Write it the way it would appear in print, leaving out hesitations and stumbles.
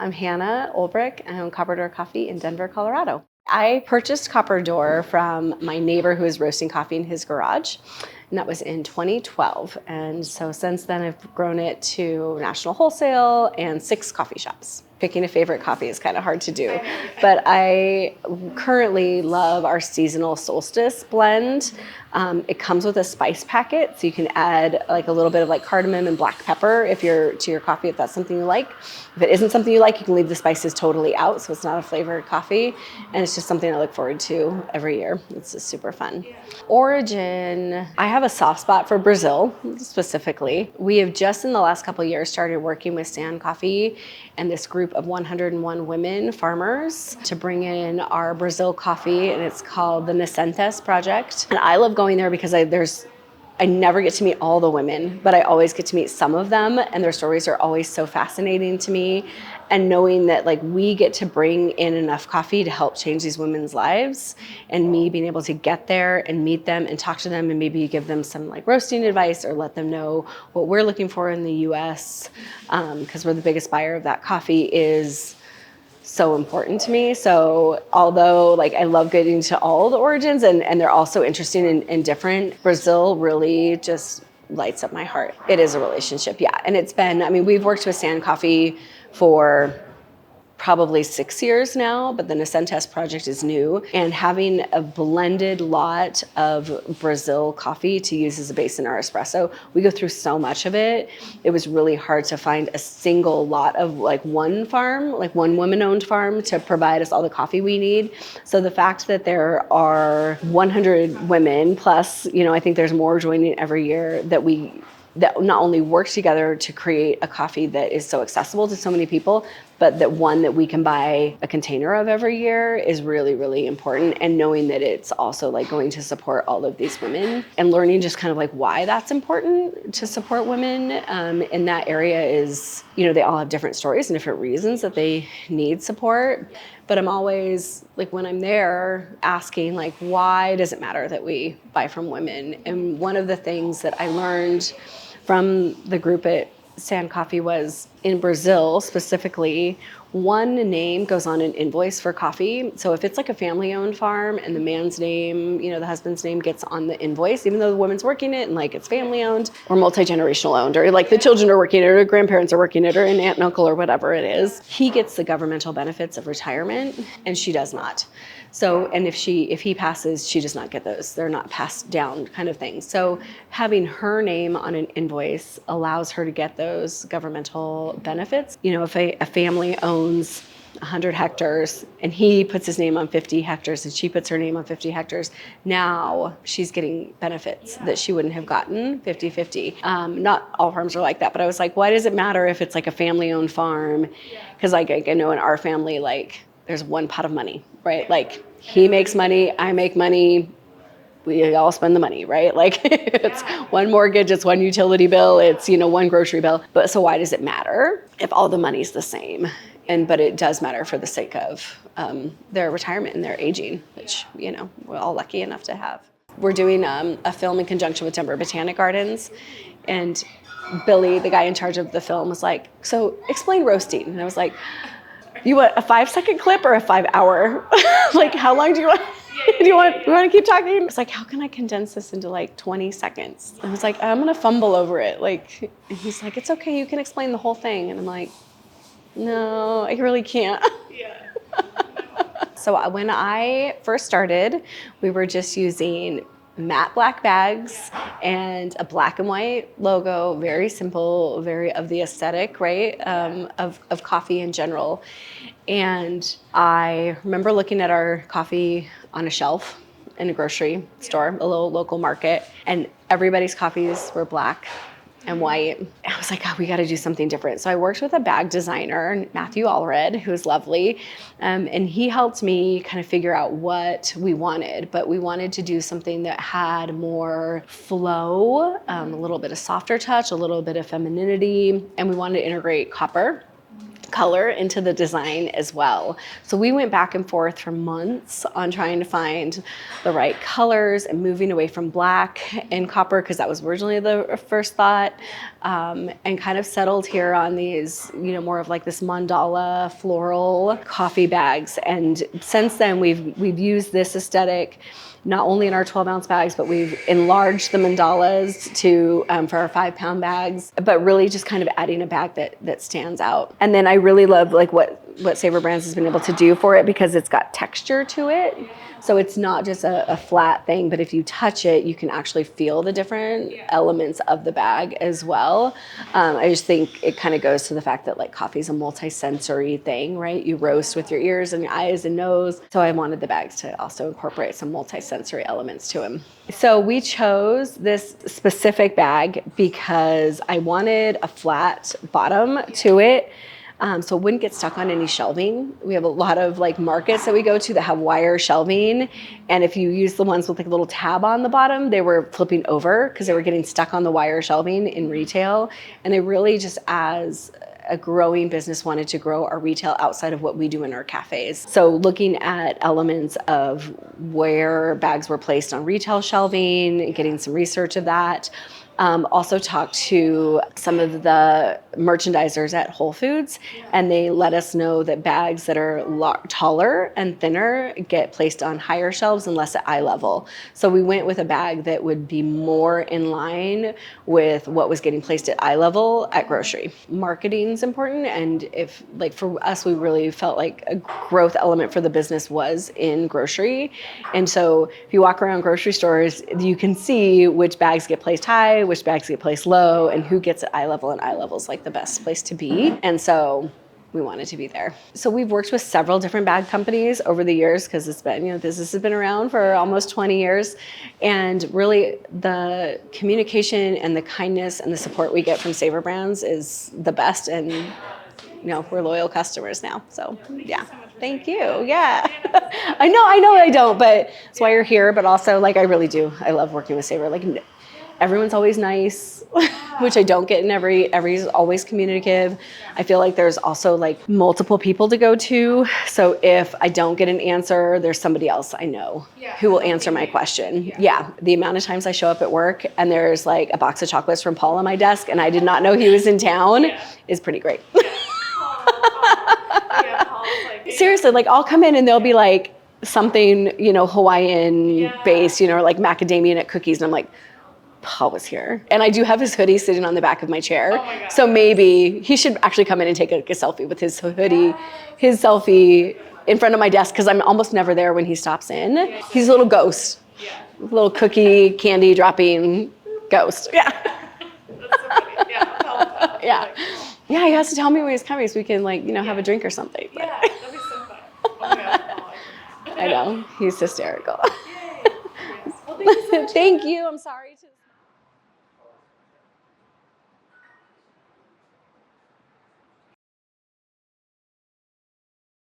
I'm Hana Ulbrich, and I own Copper Door Coffee in Denver, Colorado. I purchased Copper Door from my neighbor who was roasting coffee in his garage, and that was in 2012. And so since then, I've grown it to national wholesale and 6 coffee shops. Picking a favorite coffee is kind of hard to do, but I currently love our seasonal solstice blend. It comes with a spice packet, so you can add like a little bit of like cardamom and black pepper to your coffee if that's something you like. If it isn't something you like, you can leave the spices totally out, so it's not a flavored coffee, and it's just something I look forward to every year. It's just super fun. Origin, I have a soft spot for Brazil specifically. We have just in the last couple of years started working with Stand Coffee and this group of 101 women farmers to bring in our Brazil coffee, and it's called the Nascentes Project. And I love going there because I never get to meet all the women, but I always get to meet some of them, and their stories are always so fascinating to me. And knowing that like we get to bring in enough coffee to help change these women's lives, and me being able to get there and meet them and talk to them and maybe give them some like roasting advice or let them know what we're looking for in the US, because we're the biggest buyer of that coffee, is so important to me. So although like I love getting to all the origins and they're also interesting and different, Brazil really just lights up my heart. It is a relationship, yeah. And it's been, I mean, we've worked with Stand Coffee for probably 6 years now, but the Nascentes Project is new, and having a blended lot of Brazil coffee to use as a base in our espresso, we go through so much of it. It was really hard to find a single lot of like one farm, like one woman-owned farm to provide us all the coffee we need. So the fact that there are 100 women plus, you know, I think there's more joining every year that not only work together to create a coffee that is so accessible to so many people, but that one that we can buy a container of every year is really, really important. And knowing that it's also like going to support all of these women and learning just kind of like why that's important to support women in that area is, you know, they all have different stories and different reasons that they need support. But I'm always like, when I'm there, asking like, why does it matter that we buy from women? And one of the things that I learned from the group at Stand Coffee was in Brazil specifically, one name goes on an invoice for coffee. So if it's like a family-owned farm and the man's name, you know, the husband's name gets on the invoice, even though the woman's working it and like it's family-owned or multi-generational owned, or like the children are working it or grandparents are working it or an aunt and uncle or whatever it is, he gets the governmental benefits of retirement and she does not. So, and if he passes, she does not get those. They're not passed down kind of thing. So having her name on an invoice allows her to get those governmental benefits. You know, if a family owns 100 hectares and he puts his name on 50 hectares and she puts her name on 50 hectares, now she's getting benefits that she wouldn't have gotten 50-50. Not all farms are like that, but I was like, why does it matter if it's like a family-owned farm? Because like I know in our family, like there's one pot of money, right? Like he makes money, I make money, we all spend the money, right? Like it's one mortgage, it's one utility bill, it's, you know, one grocery bill. But so why does it matter if all the money's the same? But it does matter for the sake of their retirement and their aging, which, you know, we're all lucky enough to have. We're doing a film in conjunction with Denver Botanic Gardens, and Billy, the guy in charge of the film, was like, so explain roasting. And I was like, you want a 5-second clip or a 5-hour? Like, how long do you want? Do you want to keep talking? It's like, how can I condense this into like 20 seconds? I was like, I'm going to fumble over it. Like, and he's like, it's okay. You can explain the whole thing. And I'm like, no, I really can't. Yeah. So when I first started, we were just using matte black bags and a black and white logo, very simple, very of the aesthetic, right, of coffee in general. And I remember looking at our coffee on a shelf in a grocery store, a little local market, and everybody's coffees were black and white. I was like, oh, we got to do something different. So I worked with a bag designer, Matthew Allred, who's lovely. And he helped me kind of figure out what we wanted, but we wanted to do something that had more flow, a little bit of softer touch, a little bit of femininity, and we wanted to integrate copper. color into the design as well. So we went back and forth for months on trying to find the right colors and moving away from black and copper, because that was originally the first thought, and kind of settled here on these, more of like this mandala floral coffee bags. And since then we've used this aesthetic not only in our 12-ounce bags, but we've enlarged the mandalas to for our 5-pound bags, but really just kind of adding a bag that stands out. And then I really love like what Savor Brands has been able to do for it, because it's got texture to it. So it's not just a flat thing, but if you touch it, you can actually feel the different elements of the bag as well. I just think it kind of goes to the fact that like coffee is a multi-sensory thing, right? You roast with your ears and your eyes and nose. So I wanted the bags to also incorporate some multi-sensory elements to them. So we chose this specific bag because I wanted a flat bottom to it. So it wouldn't get stuck on any shelving. We have a lot of like markets that we go to that have wire shelving. And if you use the ones with like a little tab on the bottom, they were flipping over because they were getting stuck on the wire shelving in retail. And they really just, as a growing business, wanted to grow our retail outside of what we do in our cafes. So looking at elements of where bags were placed on retail shelving, getting some research of that. Also talked to some of the merchandisers at Whole Foods, and they let us know that bags that are taller and thinner get placed on higher shelves and less at eye level. So we went with a bag that would be more in line with what was getting placed at eye level at grocery. Marketing is important, and if like for us, we really felt like a growth element for the business was in grocery. And so if you walk around grocery stores, you can see which bags get placed high, which bags get placed low, and who gets at eye level, and eye level is like the best place to be. And so we wanted to be there. So we've worked with several different bag companies over the years, because it's been, business has been around for almost 20 years. And really the communication and the kindness and the support we get from Savor Brands is the best. And we're loyal customers now. So yeah. Thank you. Yeah. I know I don't, but that's why you're here. But also, like, I really do. I love working with Savor. Like, everyone's always nice, which I don't get in everybody's always communicative. I feel like there's also like multiple people to go to. So if I don't get an answer, there's somebody else I know who will answer my question. Yeah. The amount of times I show up at work and there's like a box of chocolates from Paul on my desk and I did not know he was in town is pretty great. Seriously, like I'll come in and they'll be like something, Hawaiian based, or like macadamia nut cookies. And I'm like, Paul was here. And I do have his hoodie sitting on the back of my chair. Oh my God. So maybe he should actually come in and take a selfie with his hoodie, his selfie in front of my desk, because I'm almost never there when he stops in. He's a little ghost, little cookie candy dropping ghost. Yeah. That's so funny. Yeah. Yeah. Yeah, he has to tell me when he's coming so we can have a drink or something. But. Yeah, that'd be so fun. Oh my God. I know. He's hysterical. Yay. Yes. Well, thank you so much. Thank you. I'm sorry to